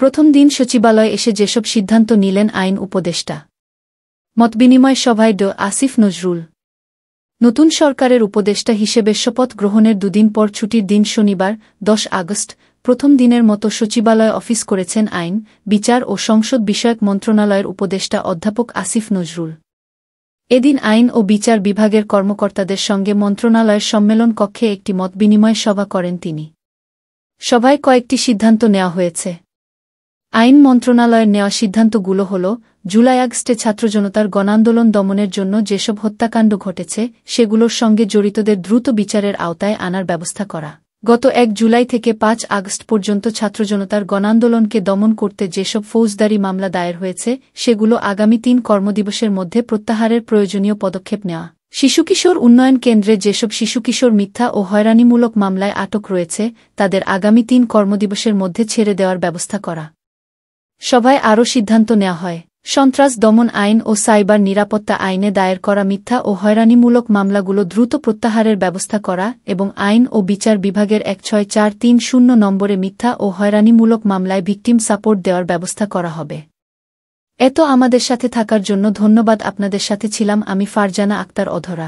প্রথম দিন সচিবালয়ে এসে যেসব সিদ্ধান্ত নিলেন আইন উপদেষ্টা। মতবিনিময় সভায় আসিফ নজরুল নতুন সরকারের উপদেষ্টা হিসেবে শপথ গ্রহণের দুদিন পর ছুটির দিন শনিবার 10 আগস্ট প্রথম দিনের মতো সচিবালয়ে অফিস করেছেন আইন, বিচার ও সংসদ বিষয়ক মন্ত্রণালয়ের উপদেষ্টা অধ্যাপক আসিফ নজরুল। এদিন আইন ও বিচার বিভাগের কর্মকর্তাদের সঙ্গে মন্ত্রণালয়ের সম্মেলন কক্ষে একটি মতবিনিময় সভা করেন তিনি। সভায় কয়েকটি সিদ্ধান্ত নেওয়া হয়েছে। আইন মন্ত্রণালয়ের নেওয়া সিদ্ধান্তগুলো হল, জুলাই-আগস্টে ছাত্রজনতার গণআন্দোলন দমনের জন্য যেসব হত্যাকাণ্ড ঘটেছে সেগুলোর সঙ্গে জড়িতদের দ্রুত বিচারের আওতায় আনার ব্যবস্থা করা। গত 1 জুলাই থেকে 5 আগস্ট পর্যন্ত ছাত্রজনতার গণআন্দোলনকে দমন করতে যেসব ফৌজদারি মামলা দায়ের হয়েছে সেগুলো আগামী 3 কর্মদিবসের মধ্যে প্রত্যাহারের প্রয়োজনীয় পদক্ষেপ নেওয়া। শিশুকিশোর উন্নয়ন কেন্দ্রে যেসব শিশুকিশোর মিথ্যা ও হয়রানিমূলক মামলায় আটক রয়েছে তাদের আগামী 3 কর্মদিবসের মধ্যে ছেড়ে দেওয়ার ব্যবস্থা করা। সভায় আরও সিদ্ধান্ত নেওয়া হয়, সন্ত্রাস দমন আইন ও সাইবার নিরাপত্তা আইনে দায়ের করা মিথ্যা ও হয়রানিমূলক মামলাগুলো দ্রুত প্রত্যাহারের ব্যবস্থা করা এবং আইন ও বিচার বিভাগের 16430 নম্বরে মিথ্যা ও হয়রানিমূলক মামলায় ভিকটিম সাপোর্ট দেওয়ার ব্যবস্থা করা হবে। আমাদের সাথে থাকার জন্য ধন্যবাদ। আপনাদের সাথে ছিলাম আমি ফারজানা আক্তার অধরা।